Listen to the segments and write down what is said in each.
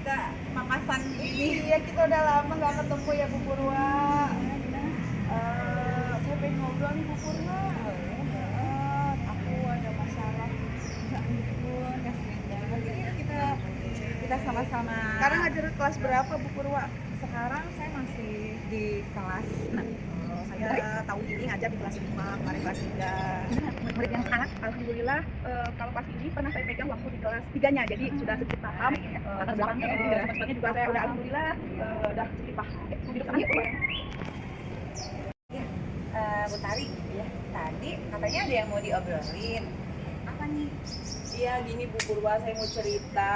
kita papasan ini. Iya, kita udah lama nggak ketemu ya Bu Purwa. Saya pengen ngobrol nih Bu Purwa. Aku ada masalah. Ya ampun, kasihan banget. Ini Kita sama-sama. sekarang ngajar kelas berapa Bu Purwa? Sekarang saya masih di kelas 6. Saya tahun ini ngajar di kelas 5, kemarin kelas 3. Murid yang sekarang Alhamdulillah, kalau kelas ini pernah saya pegang waktu di kelas 3-nya, jadi sudah sedikit paham. Latar belakangnya, semester-semsternya juga saya udah alhamdulillah udah sedikit paham. Hidup sama yuk. Bu Tari, ya, tadi katanya ada yang mau diobrolin. Apa nih? Iya, gini Bu Purwa, saya mau cerita.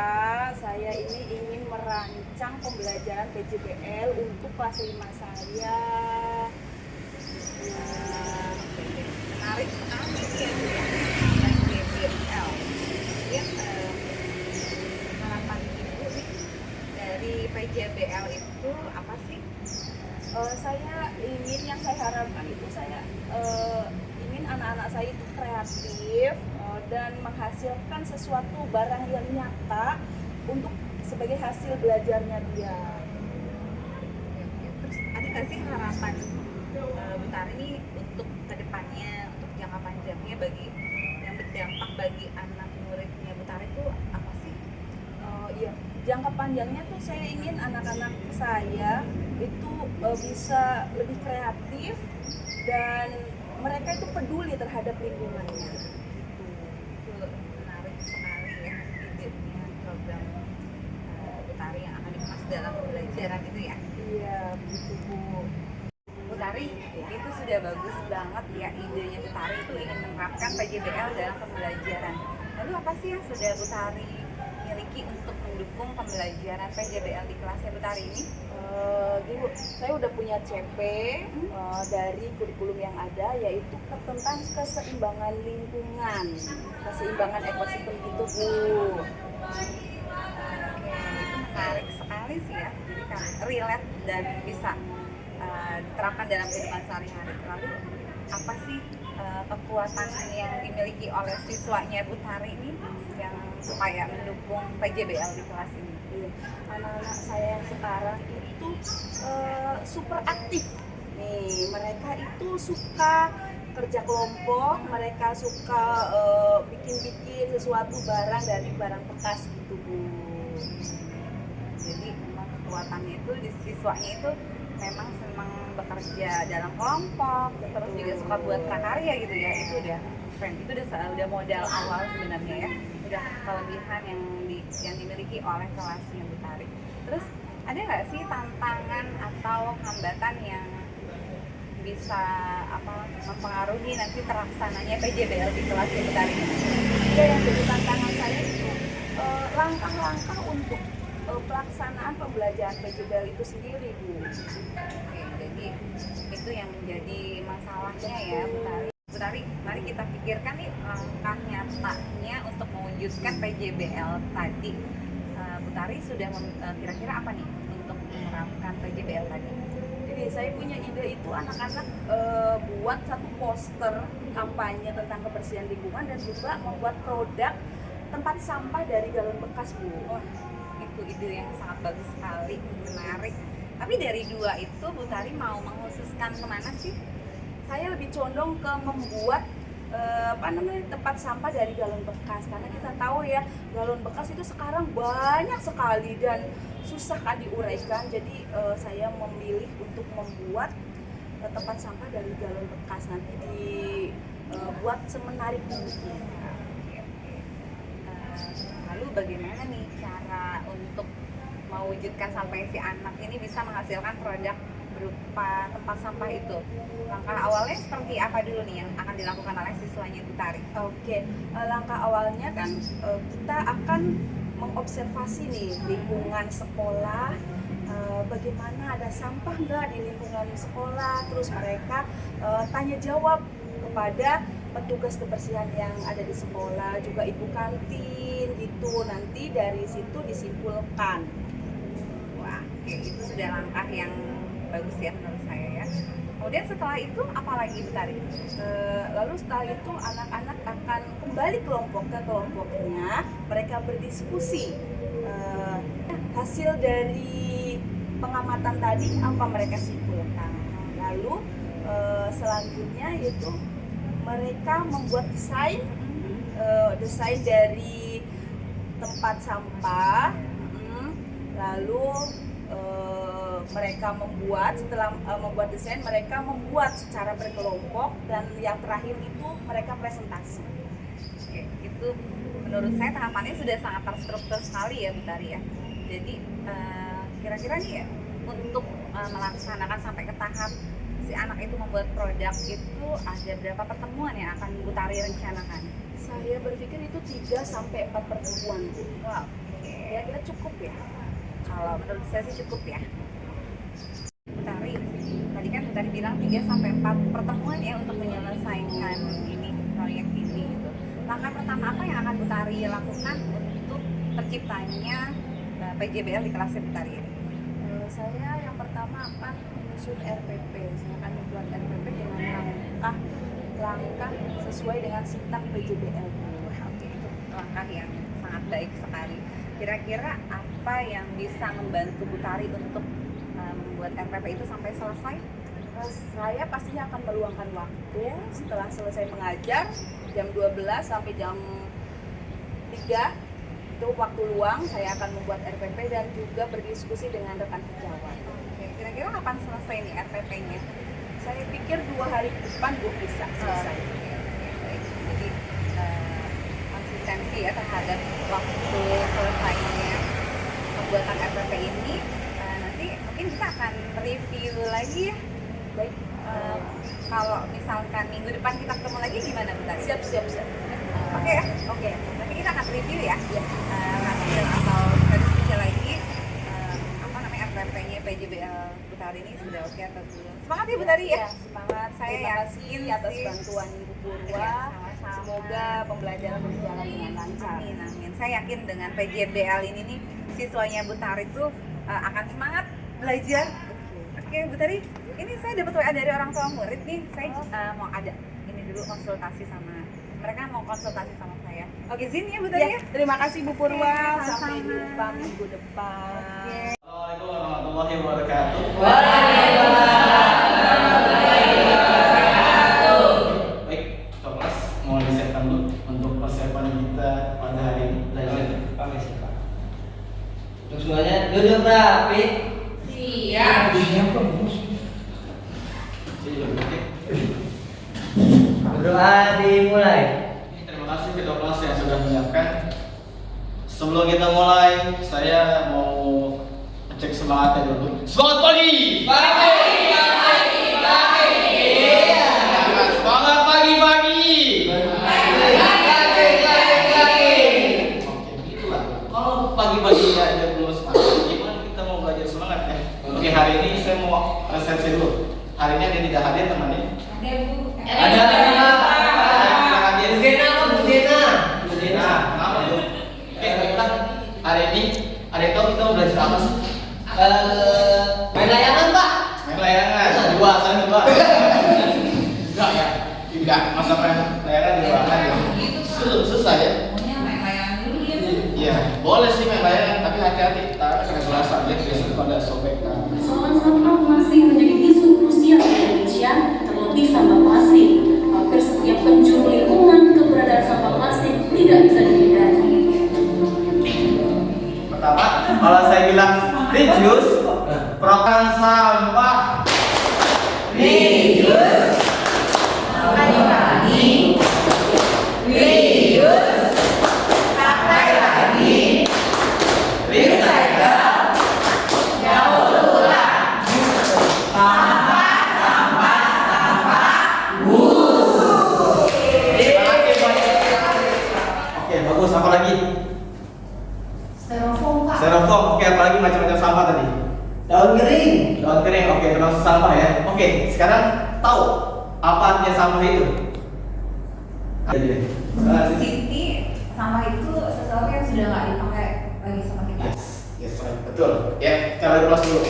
Saya ini ingin merancang pembelajaran PJBL untuk kelas 5 saya. Menarik sekali ya, Bu, ya. PJBL. Ya, harapan Ibu nih dari PJBL itu apa sih? Saya ingin, yang saya harapkan itu saya ingin anak-anak saya itu kreatif dan menghasilkan sesuatu barang yang nyata untuk sebagai hasil belajarnya dia. Terus ada nggak sih harapan Bu Tari ini untuk kedepannya, untuk jangka panjangnya bagi yang berdampak bagi anak muridnya Bu Tari itu apa sih? Iya, jangka panjangnya tuh saya ingin anak-anak saya itu bisa lebih kreatif dan mereka itu peduli terhadap lingkungannya. Itu menarik sekali ya idenya program Bu Tari yang akan dikemas dalam pembelajaran itu ya. Iya, begitu Bu. Bu Tari, itu sudah bagus banget ya idenya Bu Tari itu ingin menerapkan PJBL dalam pembelajaran. Lalu apa sih yang sudah Bu Tari miliki untuk mendukung pembelajaran PJBL di kelasnya Bu Tari ini? Gini Bu, saya udah punya CP dari kurikulum yang ada, yaitu tentang keseimbangan lingkungan, keseimbangan ekosistem gitu Bu. Oke, itu menarik sekali sih ya. Jadi kan relate dan bisa diterapkan dalam kehidupan sehari-hari. Lalu apa sih kekuatan yang dimiliki oleh siswanya Bu Tari ini yang supaya mendukung PJBL di kelas ini? Anak-anak saya yang sekarang itu super aktif nih, mereka itu suka kerja kelompok, mereka suka bikin-bikin sesuatu barang dari barang bekas gitu Bu. Jadi memang kekuatannya itu di siswanya itu memang senang bekerja dalam kelompok, terus juga suka buat prakarya gitu ya. Itu udah keren, itu udah modal awal sebenarnya ya, udah kelebihan yang dimiliki oleh kelasnya Bu Tari. Terus ada nggak sih tantangan atau hambatan yang bisa mempengaruhi nanti terlaksananya PJBL di kelasnya Bu Tari? Ya, yang jadi tantangan saya itu langkah-langkah untuk pelaksanaan pembelajaran PJBL itu sendiri Bu. Oke, jadi itu yang menjadi masalahnya ya Bu Tari. Bu Tari, mari kita pikirkan nih langkah nyatanya untuk mewujudkan PJBL tadi. Bu Tari sudah kira-kira apa nih untuk menerapkan PJBL tadi? Jadi saya punya ide itu anak-anak buat satu poster kampanye tentang kebersihan lingkungan dan juga membuat produk tempat sampah dari galon bekas Bu. Wah, itu ide yang sangat bagus sekali, menarik. Tapi dari dua itu Bu Tari mau mengkhususkan kemana sih? Saya lebih condong ke membuat tempat sampah dari galon bekas, karena kita tahu ya galon bekas itu sekarang banyak sekali dan susah kan diuraikan. Jadi saya memilih untuk membuat tempat sampah dari galon bekas, nanti dibuat semenarik mungkin. Lalu bagaimana nih cara untuk mewujudkan sampai si anak ini bisa menghasilkan produk berupa tempat sampah itu? Langkah awalnya seperti apa dulu nih yang akan dilakukan oleh siswanya Bu Tari? Oke, langkah awalnya kan kita akan mengobservasi nih lingkungan sekolah, bagaimana ada sampah nggak di lingkungan sekolah, terus mereka tanya jawab kepada petugas kebersihan yang ada di sekolah, juga ibu kantin gitu, nanti dari situ disimpulkan. Wah, oke, itu sudah langkah yang bagus ya menurut saya ya. Kemudian setelah itu apa lagi Bu Tari? Lalu setelah itu anak-anak akan kembali ke kelompoknya, mereka berdiskusi. hasil dari pengamatan tadi apa mereka simpulkan. Lalu selanjutnya yaitu mereka membuat desain dari tempat sampah. Lalu mereka setelah membuat desain, mereka membuat secara berkelompok, dan yang terakhir itu mereka presentasi. Oke, itu menurut saya tahapannya sudah sangat terstruktur sekali ya Bu Tari ya. Jadi kira-kira nih ya, untuk melaksanakan sampai ke tahap si anak itu membuat produk itu ada berapa pertemuan yang akan Bu Tari rencanakan? Saya berpikir itu 3-4 pertemuan. Wow, kira-kira cukup ya? Kalau menurut saya sih cukup ya. Bu Tari, tadi kan Bu Tari bilang 3-4 pertemuan ya untuk menyelesaikan ini, proyek ini gitu. Langkah pertama apa yang akan Bu Tari lakukan untuk terciptanya PJBL di kelas Bu Tari ini? Saya yang pertama akan menyusun RPP. Saya akan membuat RPP dengan langkah sesuai dengan sitak PJBL. Oke, itu langkah yang sangat baik sekali. Kira-kira apa yang bisa membantu Bu Tari untuk membuat RPP itu sampai selesai? Saya pastinya akan meluangkan waktu setelah selesai mengajar jam 12 sampai jam 3. Itu waktu luang saya akan membuat RPP dan juga berdiskusi dengan rekan sejawat. Oke, kira-kira kapan selesai nih RPP-nya? Saya pikir 2 hari ke depan bisa selesai. Baik. Jadi konsistensi ya terhadap waktu selesainya pembuatan RPP ini. Nanti mungkin kita akan review lagi ya. Baik. Kalau misalkan minggu depan kita ketemu lagi gimana Bu Tari? Siap. Oke ya? Oke. Nanti kita akan review ya. Hasil atau diskusi lagi RPP-nya PJBL Bu Tari ini sudah oke atau belum? Semangat ya Bu Tari ya. Semangat. Saya Terima kasih atas bantuan Ibu Purwa. Sama-sama. Semoga pembelajaran berjalan dengan lancar. Amin. Saya yakin dengan PJBL ini nih siswanya Bu Tari itu akan semangat belajar. Oke Bu Tari, ini saya dapat WA dari orang tua murid nih. Saya mau ada ini dulu konsultasi sama mereka, mau konsultasi sama saya. Izin ya Bu Tari ya. Terima kasih Bu Purwa. Oke, Sampai sama-sama. jumpa minggu depan. Assalamualaikum warahmatullahi wabarakatuh. Baik, kelas mau disiapkan dulu untuk persiapan kita pada hari ini. Untuk semuanya duduk rapi. Siap, Bos. Oke. Berdoa dimulai. Terima kasih ketua kelas yang sudah menyiapkan. Sebelum kita mulai, saya mau cek semangatnya dulu. Semangat pagi! Semangat pagi-pagi! Oke, gitulah. Kalau pagi-pagi aja belum semangat, gimana kita mau belajar semangat ya? Oke, hari ini saya mau resepsi dulu. Hari ini ada tidak hadir temannya? Ada hadir. Bu Zena. Kenapa tuh? Oke, baiklah. Hari ini ada yang tahu kita mau belajar apa sih? Main layangan, Pak. Main layangan, dua. Enggak ya? Enggak, masa main layangan dua aja. Susah ya? Iya, boleh sih main layangan, tapi hati-hati, tangan kena gelasan ya, biasanya pada sobek kan. Persoalan sampah masih menjadi isu krusial di Indonesia, terlebih sampah plastik. Hampir setiap penjuru lingkungan, keberadaan sampah plastik tidak bisa dihindari. Pertama, kalau saya bilang reduce, program sampah. Reduce. Lagi. Reduce. Pakai lagi. Recycle. Daur ulang. Sampah. Oke, bagus. Apa lagi? Styrofoam, Pak. Styrofoam. Oke, apa lagi macam-macam sampah tadi? Daun kering. Daun kering. Oke, termasuk sampah ya. Oke, sekarang tahu apa artinya sampah itu? Inti sampah itu sesuatu yang sudah nggak dipakai lagi sama kita. Yes, right. Betul. Ya, cara kelas dulu.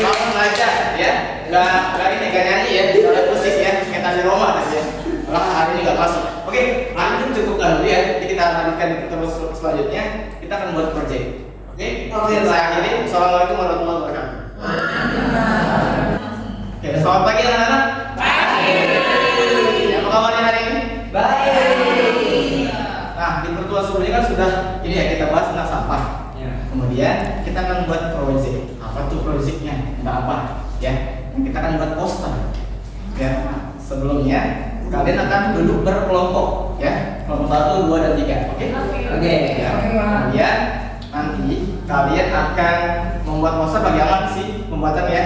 Langsung belajar ya. Nggak ini nggak nyanyi ya. Cara musik ya. Kayak tadi Roma tadi ya. Orang hari ini nggak masuk. Oke, lanjut cukupkan dulu ya. Jadi kita lanjutkan melanjutkan itu terus selanjutnya, kita akan buat project. Oke? Oke. Saya akhiri. Assalamualaikum warahmatullahi wabarakatuh. Oke, selamat pagi anak-anak. Pagi. Apa kabarnya hari ini? Baik. Nah, di pertemuan sebelumnya kan sudah ini ya kita bahas tentang sampah. Kemudian kita akan buat project. Apa tuh projectnya? Nggak apa, ya. Kita akan buat poster. Ya. Sebelumnya kalian akan duduk berkelompok, ya. Kelompok 1, 2, dan 3. Oke? Oke. Ya. Kemudian nanti kalian akan membuat poster bagaimana sih pembuatannya.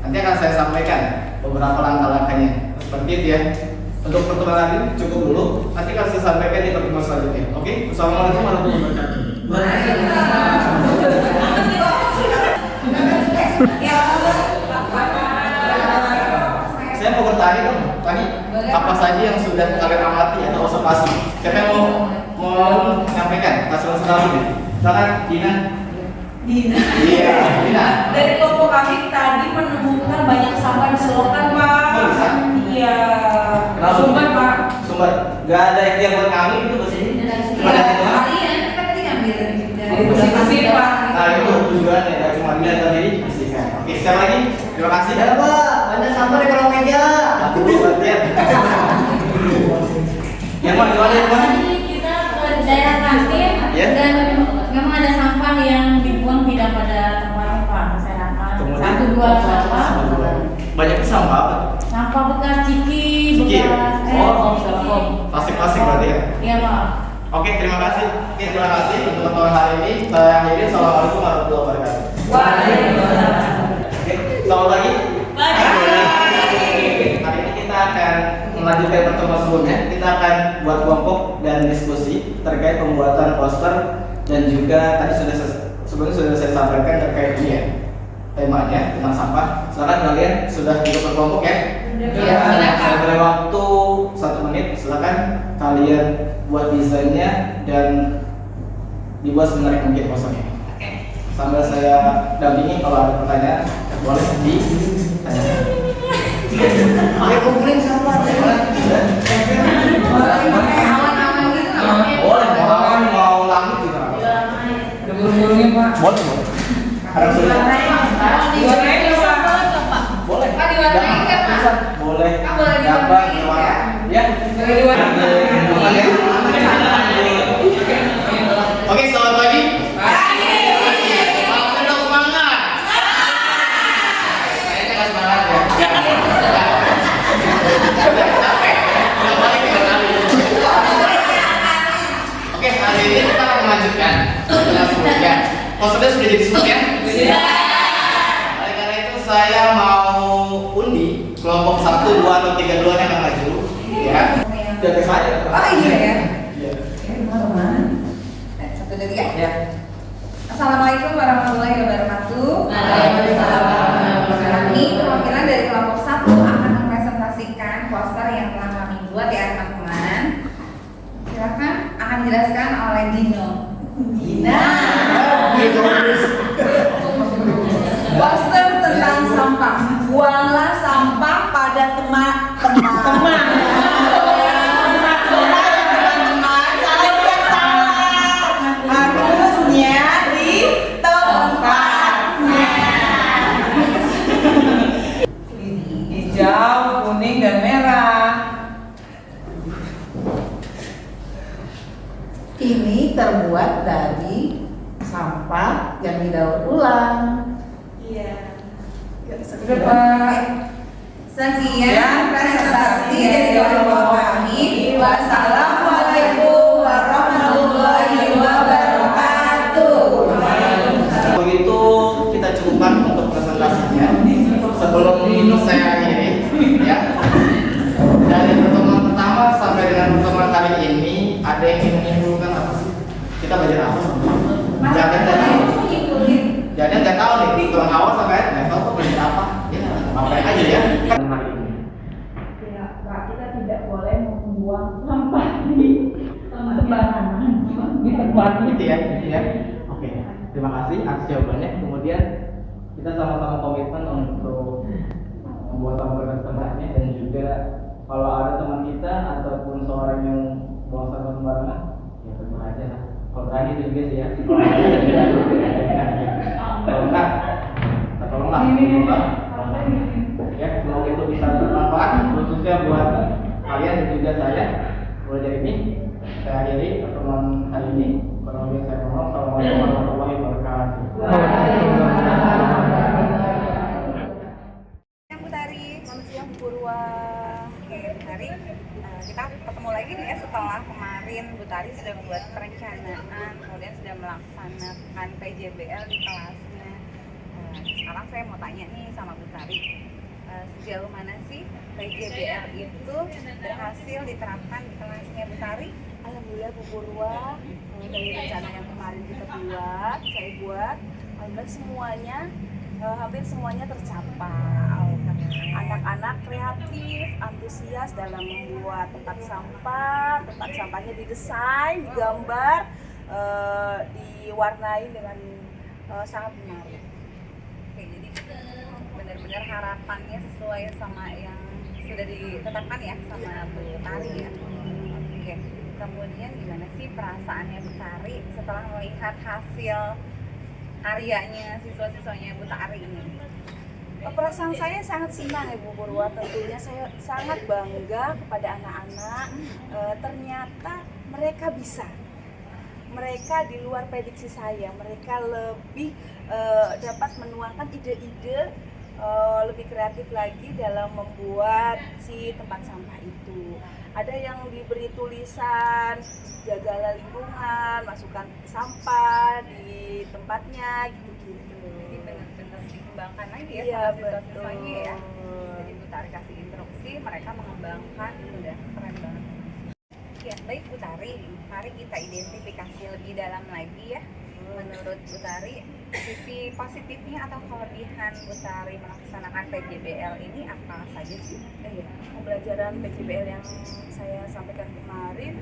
Nanti akan saya sampaikan beberapa langkah-langkahnya. Seperti itu ya. Untuk pertemuan hari ini cukup dulu. Nanti akan saya sampaikan di pertemuan selanjutnya. Oke? Wassalamualaikum warahmatullahi wabarakatuh. Saya mau bertanya dong, tadi apa saja yang sudah kalian amati atau observasi? Siapa yang mau menyampaikan hasil observasi? Silakan, Dina. Iya, Dina. Dari kelompok kami tadi menemukan banyak sampah di selokan, Pak. Oh, bisa? Iya. Kenapa? Sumber, Pak. Sumber. Gak ada yang buat kami itu kesini. Cuma dari teman. Kalian kan tadi ngambil dari bersih-bersih, Pak. Nah itu tujuannya, gak cuma dilihat tadi bersihkan. Oke, siapa lagi? Terima kasih. Ya Pak, banyak sampah di kolong meja. Aku latihan. Yang mana? Tadi kita ke daerah kantin Ya. dan memang ada sampah yang dibuang tidak pada tempatnya Pak masyarakat. Kemudian? 1, 2 sampah. Banyak sampah apa? Sampah bekas ciki, Ciki? bekas Plastik-plastik berarti ya? Iya Pak. Oke, terima kasih. Oke, terima kasih untuk pertemuan hari ini. Saya akhiri. Assalamualaikum warahmatullahi wabarakatuh. Oke, selamat pagi. Hari ini kita akan melanjutkan pertemuan sebelumnya. Kita akan buat kelompok dan diskusi terkait pembuatan poster dan juga tadi sebelumnya sudah saya sampaikan terkait ini ya, temanya tentang sampah. Silakan kalian sudah juga berkelompok ya. Saya beri waktu 1 menit. Silakan kalian buat desainnya dan dibuat semenarik mungkin posternya. Sambil saya dampingi, kalau ada pertanyaan boleh ditanyakan. Ayo kumpulin sampah. Boleh, mau langit juga. Buru-burunya, Pak. Boleh. Harus sudah. Diwarnain bisa, Pak. Boleh. Pak, diwarnain kan, Pak? Bisa. Boleh. Kan boleh Gambar, diwarnain, warna. ya? Ya. Oke, selamat pagi. Maafkan dong semangat. Kayaknya nggak semangat ya. Capek. Yang paling 3 kali. Oke, hari ini kita akan melanjutkan sebelumnya. Posternya sudah jadi semua ya? Oleh karena itu saya mau undi kelompok 1, 2, atau 3 duluan yang akan maju. Ya. Jaga saya. Oh iya ya. Iya. 1, 2, 3. Ya. Assalamualaikum warahmatullahi wabarakatuh. Kami perwakilan dari kelompok 1 akan mempresentasikan poster yang telah kami buat ya teman-teman. Silakan akan dijelaskan oleh Dino. Poster tentang sampah. Buanglah sampah pada teman-teman. Harusnya di tempatnya. Hijau, kuning, dan merah. Ini terbuat dari sampah yang didaur ulang. Iya. Sudah, Pak. Sekian presentasi dari kelompok kami. Wassalamualaikum warahmatullahi wabarakatuh. Begitu kita cukupkan untuk presentasinya. Sebelum saya akhiri, ya. Dari pertemuan pertama sampai dengan pertemuan kali ini, ada yang ingin menyimpulkan apa sih? Kita belajar apa sebenarnya? Jangan nggak tahu. Jangan nggak tahu nih. Pertemuan awal sampai akhir nggak tahu belajar apa. Ya, ngapain aja ya? Kan hari ini. Ya, Pak, kita tidak boleh membuang sampah di sembarangan. Di tempat Gitu ya, gitu ya. Oke, terima kasih atas jawabannya. Kemudian kita sama-sama komitmen untuk membuat sampah tempatnya dan juga kalau ada teman kita ataupun seorang yang buang sampah sembarangan, ya tentu aja lah tadi juga sih ya. Tolonglah, tolonglah, ya semoga itu bisa bermanfaat khususnya buat kalian dan juga saya. Mulai dari ini saya akhiri pertemuan hari ini. Kurang lebih saya mohon. Assalamualaikum warahmatullahi wabarakatuh. Bu Tari. Selamat siang Bu Purwa. Oke, Bu Tari, kita ketemu lagi nih ya setelah kemarin Bu Tari sudah membuat perencanaan, kemudian sudah melaksanakan PJBL di kelasnya. Sekarang saya mau tanya nih sama Bu Tari, sejauh mana sih PJBL itu berhasil diterapkan di kelasnya Bu Tari? Alhamdulillah Bu Purwa, dari rencana yang kemarin saya buat, alhamdulillah semuanya, hampir semuanya tercapai. Anak-anak kreatif, antusias dalam membuat tempat sampahnya didesain, digambar, diwarnai dengan sangat menarik. Oke, jadi benar-benar harapannya sesuai sama yang sudah ditetapkan ya sama Bu Tari ya. Oke, kemudian gimana sih perasaannya Bu Tari setelah melihat hasil karyanya siswa-siswanya Bu Tari ini? Perasaan saya sangat senang ya Bu Purwa, tentunya saya sangat bangga kepada anak-anak. Ternyata mereka bisa, mereka di luar prediksi saya, mereka lebih dapat menuangkan ide-ide lebih kreatif lagi dalam membuat si tempat sampah itu. Ada yang diberi tulisan jagalah lingkungan, masukkan sampah di tempatnya gitu-gitu. Jadi benar-benar dikembangkan lagi ya Iya, sama siswa-siswanya ya. betul. Jadi Bu Tari kasih instruksi, mereka mengembangkan, itu udah keren banget. Ya, baik Bu Tari, mari kita identifikasi lebih dalam lagi ya. Menurut Bu Tari, sisi positifnya atau kelebihan Bu Tari melaksanakan PJBL ini apa saja sih? Iya, pembelajaran PJBL yang saya sampaikan kemarin,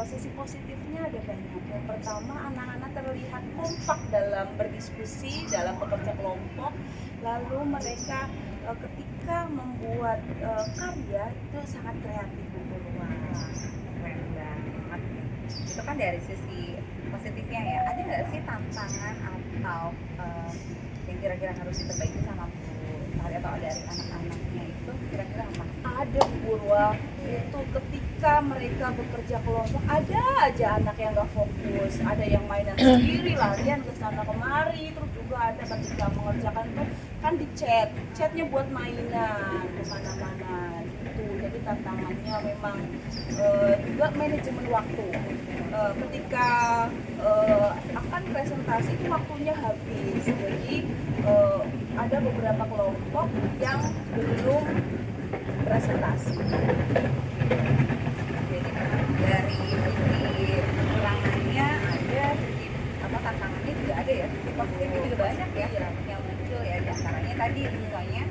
sisi positifnya ada banyak. Yang pertama, anak-anak terlihat kompak dalam berdiskusi, dalam bekerja kelompok. Lalu mereka ketika membuat karya itu sangat kreatif. Wah, keren banget. Itu kan dari sisi positifnya ya. Ada nggak sih tantangan atau yang kira-kira harus diperbaiki sama Bu Tari atau dari anak-anaknya itu kira-kira apa? Ada Bu Purwa, itu ketika mereka bekerja kelompok ada aja anak yang nggak fokus, ada yang mainan sendiri, larian ke sana kemari, terus juga ada ketika mengerjakan itu kan di chatnya buat mainan kemana-mana gitu. Jadi tantangannya memang juga manajemen waktu. Ketika akan presentasi itu waktunya habis, jadi ada beberapa kelompok yang belum presentasi. Jadi dari sisi kekurangannya ada, sisi tantangannya juga ada ya, sisi positifnya juga banyak ya yang muncul ya. Diantaranya tadi misalnya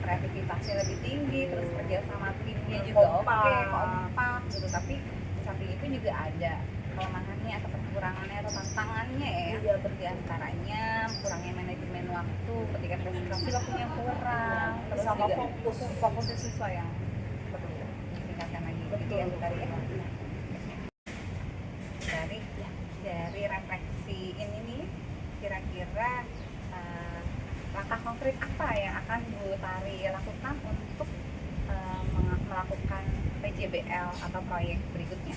kreativitasnya lebih tinggi, terus kerja sama timnya juga kompak gitu. Tapi di samping itu juga ada kelemahannya atau kekurangannya atau tantangannya ya. Iya, Diantaranya kurangnya manajemen waktu, ketika presentasi waktunya kurang, terus Sama juga fokus siswa yang perlu ditingkatkan lagi gitu ya Bu Tari ya. Dari refleksi ini nih, kira-kira langkah konkret apa yang akan Bu Tari lakukan untuk melakukan PJBL atau proyek berikutnya?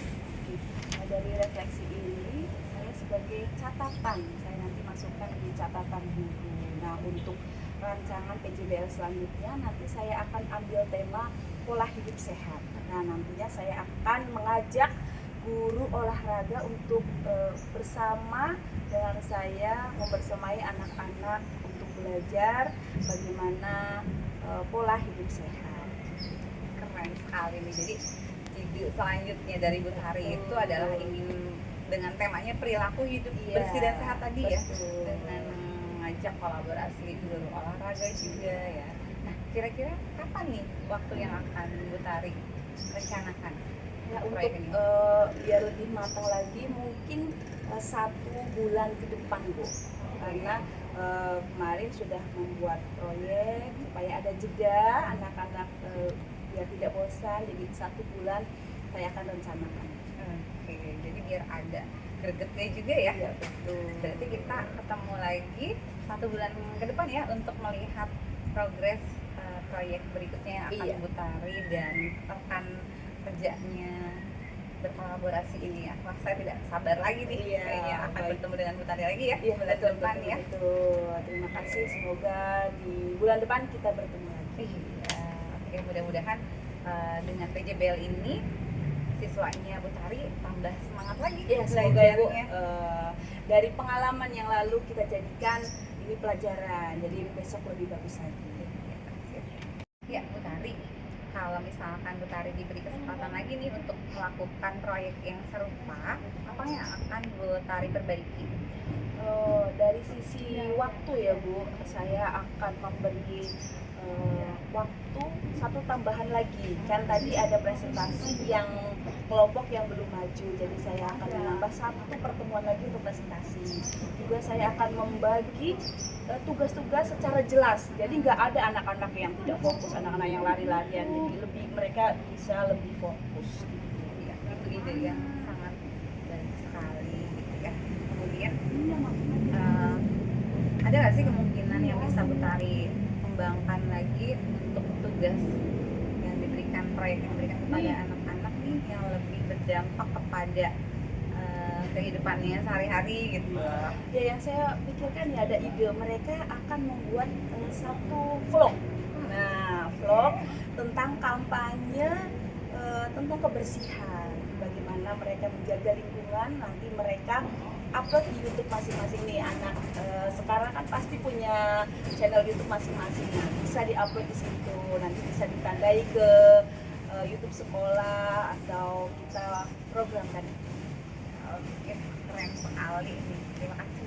Nah, dari refleksi ini saya sebagai catatan, saya nanti masukkan di catatan guru. Nah, untuk rancangan PJBL selanjutnya nanti saya akan ambil tema pola hidup sehat. Nah, nantinya saya akan mengajak guru olahraga untuk bersama dengan saya membersamai anak-anak untuk belajar bagaimana pola hidup sehat. Keren sekali nih. Jadi ide selanjutnya dari Bu Tari itu adalah ingin dengan temanya perilaku hidup bersih dan sehat tadi ya, dengan mengajak kolaborasi guru olahraga juga ya. Nah, kira-kira kapan nih waktu yang akan Bu Tari rencanakan? Ya, untuk proyek ini? biar lebih matang lagi mungkin 1 bulan ke depan Bu, karena kemarin sudah membuat proyek supaya ada jeda anak-anak biar tidak bosan, jadi 1 bulan saya akan rencanakan. Oke, jadi biar ada gregetnya juga ya. Iya, betul. Berarti kita ketemu lagi 1 bulan ke depan ya untuk melihat progres proyek berikutnya yang akan Iya. Bu Tari dan rekan kerjanya berkolaborasi ini ya. Wah, saya tidak sabar lagi nih Iya, kayaknya akan baik. bertemu dengan Bu Tari lagi ya Iya, bulan betul, depan betul, ya. betul. Terima kasih, semoga di bulan depan kita bertemu lagi. Iya, oke, mudah-mudahan dengan PJBL ini siswanya Bu Tari tambah semangat lagi Ya, semoga ya, Bu, belajarnya. dari pengalaman yang lalu kita jadikan ini pelajaran, jadi besok lebih bagus lagi. Ya, Bu Tari, kalau misalkan Bu Tari diberi kesempatan lagi nih untuk melakukan proyek yang serupa, apa yang akan Bu Tari perbaiki? Dari sisi waktu ya Bu, saya akan memberi waktu satu tambahan lagi. Kan tadi ada presentasi yang kelompok yang belum maju, jadi saya akan menambah 1 pertemuan lagi untuk presentasi. Juga saya akan membagi tugas-tugas secara jelas, jadi nggak ada anak-anak yang tidak fokus, anak-anak yang lari-larian, jadi lebih mereka bisa lebih fokus. Ya, itu ide yang sangat baik sekali gitu ya. Kemudian ada nggak sih kemungkinan yang bisa Bu Tari kembangkan lagi untuk tugas yang diberikan, proyek yang diberikan kepada anak-anak nih yang lebih berdampak kepada kehidupannya sehari-hari gitu? Ya, yang saya pikirkan ya ada ide mereka akan membuat satu vlog. Nah, vlog tentang kampanye tentang kebersihan. Bagaimana mereka menjaga lingkungan, nanti mereka upload di YouTube masing-masing nih anak. Sekarang kan pasti punya channel YouTube masing-masing. Nah, bisa diupload di situ. Nanti bisa ditandai ke YouTube sekolah atau kita programkan. Oke, keren sekali nih. Terima kasih